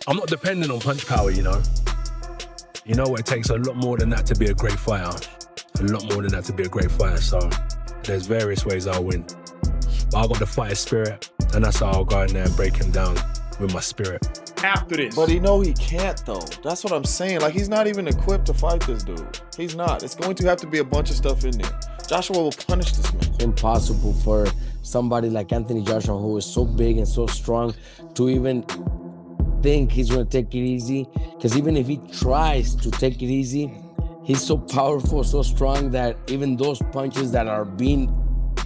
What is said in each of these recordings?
I'm not dependent on punch power, you know. You know, it takes a lot more than that to be a great fighter. A lot more than that to be a great fighter. So there's various ways I'll win. But I got the fighter spirit, and that's how I'll go in there and break him down with my spirit. After this. But he can't though. That's what I'm saying. Like, he's not even equipped to fight this dude. He's not. It's going to have to be a bunch of stuff in there. Joshua will punish this man. It's impossible for somebody like Anthony Joshua, who is so big and so strong, to even think he's going to take it easy. Because even if he tries to take it easy, he's so powerful, so strong that even those punches that are being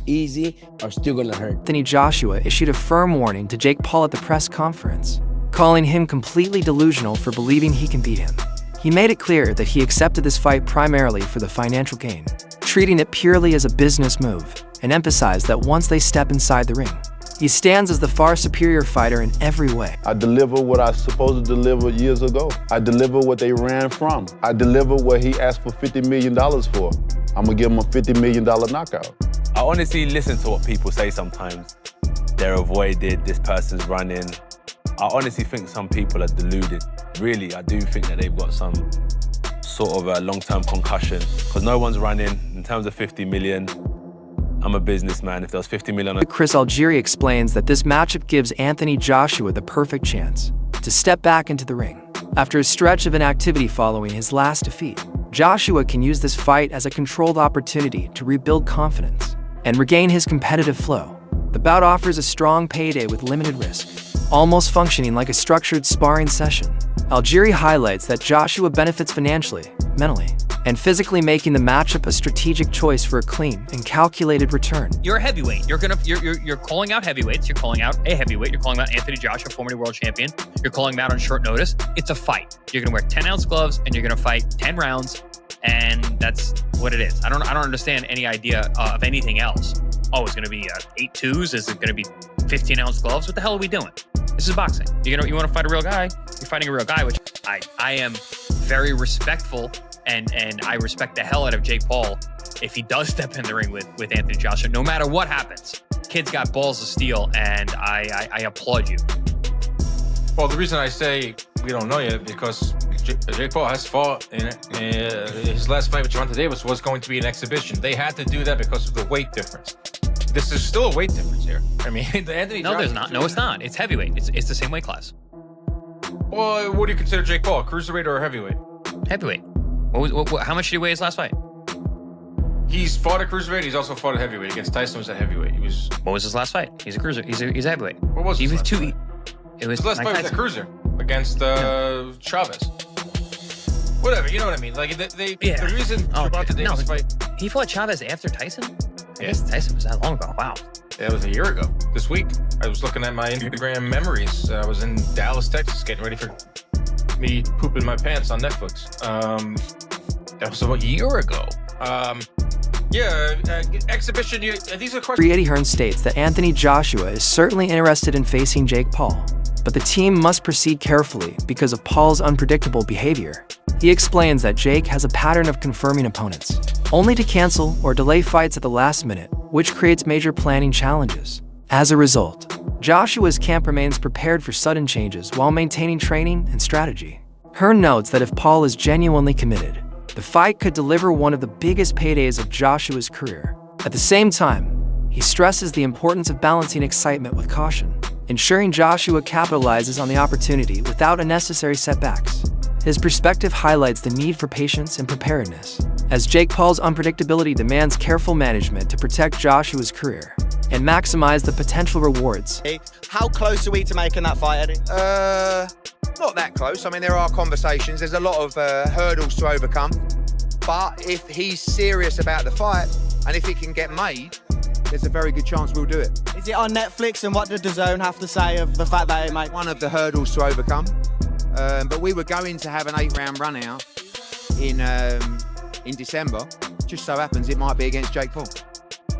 easy are still going to hurt. Anthony Joshua issued a firm warning to Jake Paul at the press conference, calling him completely delusional for believing he can beat him. He made it clear that he accepted this fight primarily for the financial gain, treating it purely as a business move, and emphasized that once they step inside the ring, he stands as the far superior fighter in every way. I deliver what I was supposed to deliver years ago. I deliver what they ran from. I deliver what he asked for $50 million for. I'm gonna give him a $50 million knockout. I honestly listen to what people say sometimes. They're avoided, this person's running. I honestly think some people are deluded. Really, I do think that they've got some sort of a long-term concussion, because no one's running. In terms of 50 million, I'm a businessman. If there was 50 million... Chris Algieri explains that this matchup gives Anthony Joshua the perfect chance to step back into the ring. After a stretch of inactivity following his last defeat, Joshua can use this fight as a controlled opportunity to rebuild confidence and regain his competitive flow. The bout offers a strong payday with limited risk, almost functioning like a structured sparring session. Algieri highlights that Joshua benefits financially, mentally, and physically, making the matchup a strategic choice for a clean and calculated return. You're a heavyweight. You're calling out heavyweights. You're calling out a heavyweight. You're calling out Anthony Joshua, former world champion. You're calling him out on short notice. It's a fight. You're gonna wear 10-ounce gloves and you're gonna fight 10 rounds, and that's what it is. I don't understand any idea of anything else. Oh, it's gonna be 8-2s. Is it gonna be 15-ounce gloves? What the hell are we doing? This is boxing. You want to fight a real guy? You're fighting a real guy, which I am very respectful, and I respect the hell out of Jake Paul if he does step in the ring with Anthony Joshua, no matter what happens. Kid's got balls of steel, and I applaud you. Well, the reason I say we don't know yet because Jake Paul has fought in his last fight with Gervonta Davis was going to be an exhibition. They had to do that because of the weight difference. This is still a weight difference here. I mean, Anthony. No, there's not. No, it's not. It's heavyweight. It's the same weight class. Well, what do you consider Jake Paul? Cruiserweight or heavyweight? Heavyweight. How much did he weigh his last fight? He's fought at cruiserweight. He's also fought at heavyweight. Against Tyson was at heavyweight. What was his last fight? He's a cruiser. He's a heavyweight. What was his last fight? His last fight was at cruiser against Chavez. Whatever, you know what I mean? Like the reason Gervonta Davis fight. He fought Chavez after Tyson. I guess Tyson was that long ago. Wow. That was a year ago. This week, I was looking at my Instagram memories. I was in Dallas, Texas, getting ready for me pooping my pants on Netflix. That was about a year ago. Exhibition. These are questions. Eddie Hearn states that Anthony Joshua is certainly interested in facing Jake Paul, but the team must proceed carefully because of Paul's unpredictable behavior. He explains that Jake has a pattern of confirming opponents, only to cancel or delay fights at the last minute, which creates major planning challenges. As a result, Joshua's camp remains prepared for sudden changes while maintaining training and strategy. Hearn notes that if Paul is genuinely committed, the fight could deliver one of the biggest paydays of Joshua's career. At the same time, he stresses the importance of balancing excitement with caution, ensuring Joshua capitalizes on the opportunity without unnecessary setbacks. His perspective highlights the need for patience and preparedness, as Jake Paul's unpredictability demands careful management to protect Joshua's career and maximize the potential rewards. How close are we to making that fight, Eddie? Not that close. I mean, there are conversations. There's a lot of hurdles to overcome. But if he's serious about the fight, and if it can get made, there's a very good chance we'll do it. Is it on Netflix, and what did DAZN have to say of the fact that it might? One of the hurdles to overcome. But we were going to have an 8-round run out in December. Just so happens it might be against Jake Paul.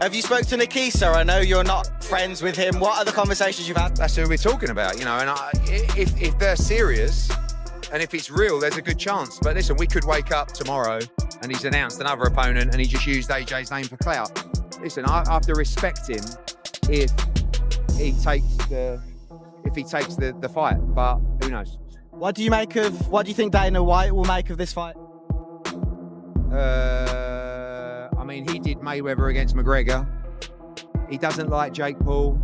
Have you spoke to Nikisa? I know you're not friends with him. What are the conversations you've had? That's who we're talking about, you know. And if they're serious and if it's real, there's a good chance. But listen, we could wake up tomorrow and he's announced another opponent and he just used AJ's name for clout. Listen, I have to respect him if he takes the fight. But who knows? What do you think Dana White will make of this fight? I mean, he did Mayweather against McGregor. He doesn't like Jake Paul.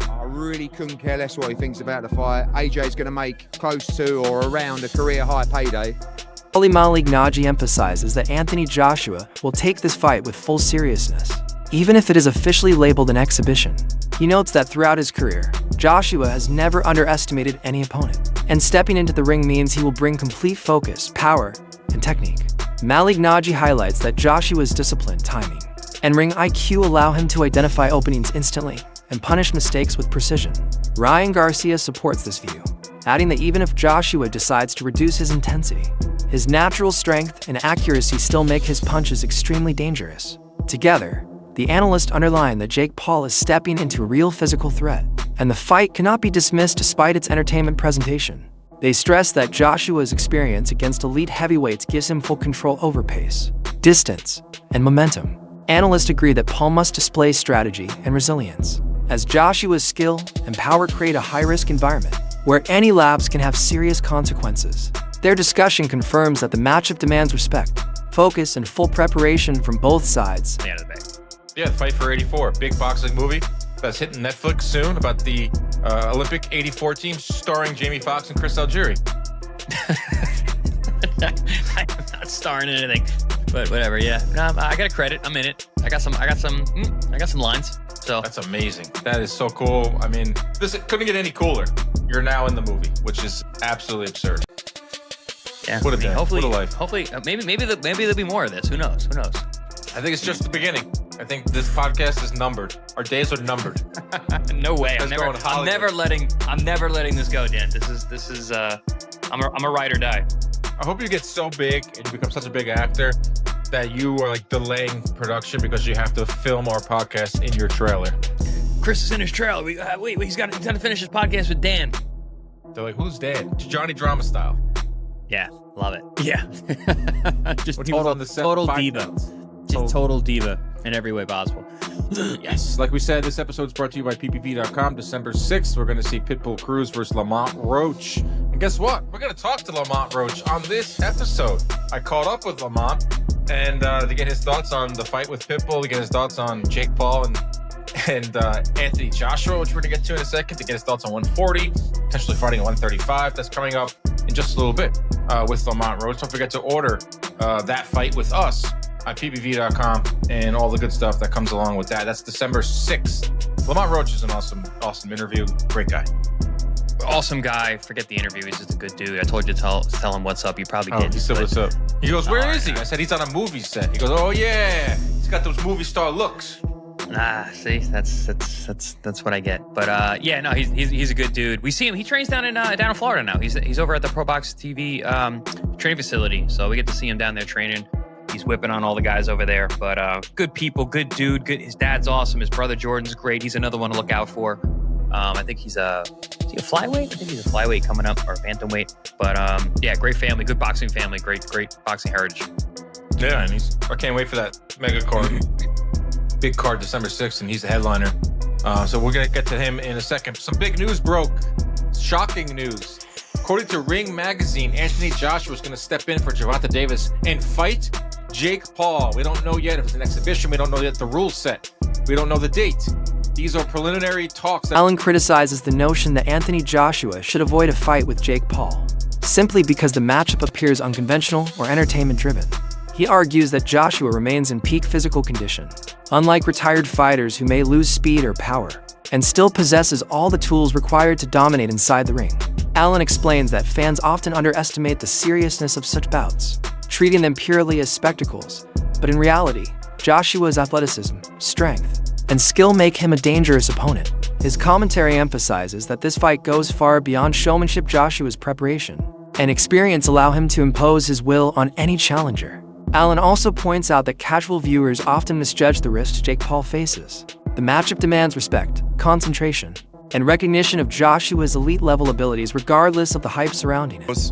I really couldn't care less what he thinks about the fight. AJ's going to make close to or around a career high payday. Ali Malignaggi emphasizes that Anthony Joshua will take this fight with full seriousness, even if it is officially labeled an exhibition. He notes that throughout his career, Joshua has never underestimated any opponent, and stepping into the ring means he will bring complete focus, power, and technique. Malignaggi highlights that Joshua's discipline, timing, and ring IQ allow him to identify openings instantly and punish mistakes with precision. Ryan Garcia supports this view, adding that even if Joshua decides to reduce his intensity, his natural strength and accuracy still make his punches extremely dangerous. Together, the analysts underline that Jake Paul is stepping into a real physical threat, and the fight cannot be dismissed despite its entertainment presentation. They stress that Joshua's experience against elite heavyweights gives him full control over pace, distance, and momentum. Analysts agree that Paul must display strategy and resilience, as Joshua's skill and power create a high-risk environment where any lapse can have serious consequences. Their discussion confirms that the matchup demands respect, focus, and full preparation from both sides. The end of the day. Yeah, Fight for 84, big boxing movie that's hitting Netflix soon about the Olympic 84 team starring Jamie Foxx and Chris Algieri. I'm not starring in anything, but whatever. Yeah, no, I got a credit. I'm in it. I got some lines. So that's amazing. That is so cool. I mean, this couldn't get any cooler. You're now in the movie, which is absolutely absurd. Yeah, What a day. hopefully, What a life. Hopefully, maybe there'll be more of this. Who knows? Who knows? I think it's just the beginning. I think this podcast is numbered. Our days are numbered. No way. I'm Let's go on never letting this go, Dan. This is I'm a ride or die. I hope you get so big and you become such a big actor that you are like delaying production because you have to film our podcast in your trailer. Chris is in his trailer. Wait, he's got to finish his podcast with Dan. They're like, who's Dan? Johnny Drama style. Yeah, love it. Yeah. Just When he was on the set, total 5 diva. minutes. Just total diva in every way possible. Yes. Like we said, this episode is brought to you by PPV.com. December 6th, we're going to see Pitbull Cruz versus Lamont Roach. And guess what? We're going to talk to Lamont Roach on this episode. I caught up with Lamont and to get his thoughts on the fight with Pitbull, to get his thoughts on Jake Paul and Anthony Joshua, which we're going to get to in a second, to get his thoughts on 140, potentially fighting at 135. That's coming up in just a little bit with Lamont Roach. Don't forget to order that fight with us at ppv.com and all the good stuff that comes along with that. That's December 6th. Lamont Roach is an awesome interview. Great guy. Awesome guy. Forget the interview. He's just a good dude. I told you to tell him what's up. You probably did. He said what's up. He goes, where is he? I said, he's on a movie set. He goes, oh yeah, he's got those movie star looks. See, that's what I get. But yeah, no, he's a good dude. We see him. He trains down in Florida now. He's over at the Pro Box TV training facility, so we get to see him down there training. He's whipping on all the guys over there. But good people, good dude. Good. His dad's awesome. His brother Jordan's great. He's another one to look out for. I think is he a flyweight? I think he's a flyweight coming up, or a bantamweight. But yeah, great family, good boxing family, great boxing heritage. Yeah, and I can't wait for that mega card. Big card December 6th, and he's the headliner. So we're going to get to him in a second. Some big news broke. Shocking news. According to Ring Magazine, Anthony Joshua is going to step in for Gervonta Davis and fight Jake Paul. We don't know yet if it's an exhibition. We don't know yet the rules set. We don't know the date. These are preliminary talks. Allen criticizes the notion that Anthony Joshua should avoid a fight with Jake Paul, simply because the matchup appears unconventional or entertainment-driven. He argues that Joshua remains in peak physical condition, unlike retired fighters who may lose speed or power, and still possesses all the tools required to dominate inside the ring. Allen explains that fans often underestimate the seriousness of such bouts, treating them purely as spectacles, but in reality, Joshua's athleticism, strength, and skill make him a dangerous opponent. His commentary emphasizes that this fight goes far beyond showmanship. Joshua's preparation and experience allow him to impose his will on any challenger. Allen also points out that casual viewers often misjudge the risks Jake Paul faces. The matchup demands respect, concentration, and recognition of Joshua's elite-level abilities regardless of the hype surrounding it.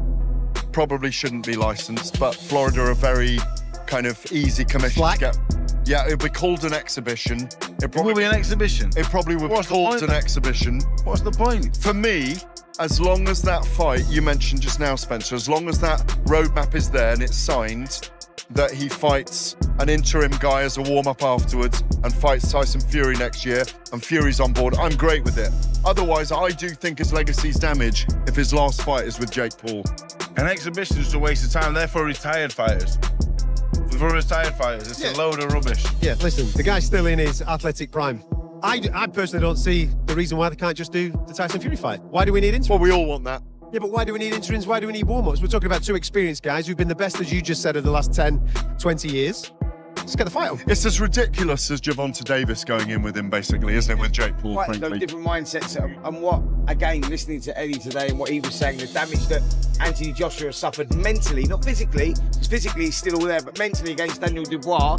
Probably shouldn't be licensed, but Florida are very kind of easy commission to get. Yeah, it'll be called an exhibition. It will be an exhibition. It probably would be called an exhibition. What's the point? For me, as long as that fight you mentioned just now, Spencer, as long as that roadmap is there and it's signed, that he fights an interim guy as a warm-up afterwards and fights Tyson Fury next year and Fury's on board, I'm great with it. Otherwise, I do think his legacy's damaged if his last fight is with Jake Paul. An exhibition is a waste of time. They're for retired fighters. For retired fighters, it's a load of rubbish. Yeah, listen, the guy's still in his athletic prime. I personally don't see the reason why they can't just do the Tyson Fury fight. Why do we need interims? Well, we all want that. Yeah, but why do we need interims? Why do we need warm-ups? We're talking about two experienced guys who've been the best, as you just said, of the last 10, 20 years. Let's get the fight on. It's as ridiculous as Gervonta Davis going in with him, basically, isn't it, with Jake Paul, Quite frankly? those different mindsets. And what, again, listening to Eddie today and what he was saying, the damage that Anthony Joshua suffered mentally, not physically, because physically he's still all there, but mentally against Daniel Dubois,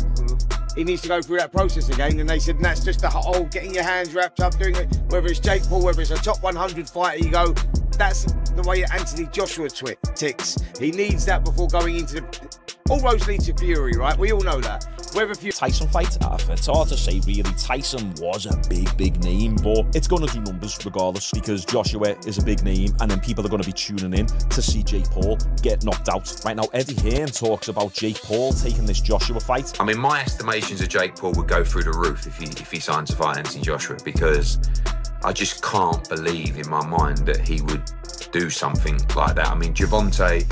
he needs to go through that process again. And they said, and that's just the whole getting your hands wrapped up, doing it, whether it's Jake Paul, whether it's a top 100 fighter, you go, that's the way Anthony Joshua ticks. He needs that before going into the... All roads lead to Fury, right? We all know that. Whether Tyson fight, it's hard to say really. Tyson was a big name, but it's going to do numbers regardless because Joshua is a big name and then people are going to be tuning in to see Jake Paul get knocked out. Right now, Eddie Hearn talks about Jake Paul taking this Joshua fight. I mean, my estimations of Jake Paul would go through the roof if he signs to fight Anthony Joshua, because I just can't believe in my mind that he would do something like that. I mean, Gervonta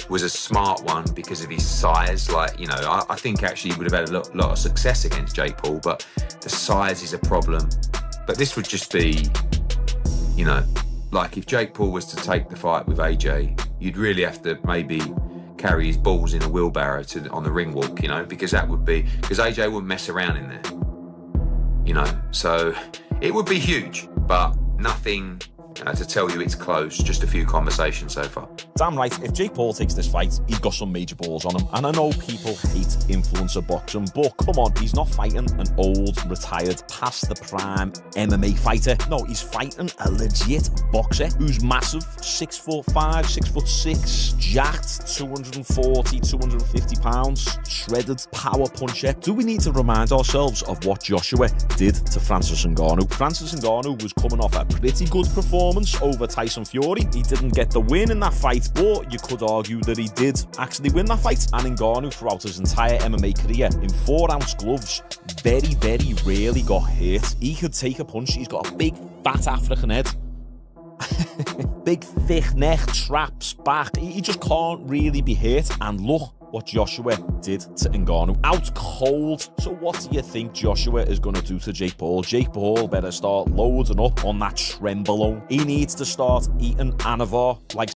was a smart one because of his size. Like, you know, I think actually he would have had a lot of success against Jake Paul, but the size is a problem. But this would just be, you know, like if Jake Paul was to take the fight with AJ, you'd really have to maybe carry his balls in a wheelbarrow on the ring walk, you know, because AJ wouldn't mess around in there, you know. So it would be huge, but nothing to tell you it's close. Just a few conversations so far. Damn right, if Jake Paul takes this fight, he's got some major balls on him. And I know people hate influencer boxing, but come on, he's not fighting an old, retired, past the prime MMA fighter. No, he's fighting a legit boxer who's massive, 6'5", 6'6", jacked, 240, 250 pounds, shredded, power puncher. Do we need to remind ourselves of what Joshua did to Francis Ngannou? Francis Ngannou was coming off a pretty good performance over Tyson Fury. He didn't get the win in that fight, but you could argue that he did actually win that fight. And Ngannou, throughout his entire MMA career, in 4-ounce gloves, very rarely got hit. He could take a punch. He's got a big, fat African head. Big, thick neck, traps, back. He just can't really be hit. And look what Joshua did to Ngannou. Out cold. So what do you think Joshua is going to do to Jake Paul? Jake Paul better start loading up on that Trenbolone. He needs to start eating Anavar like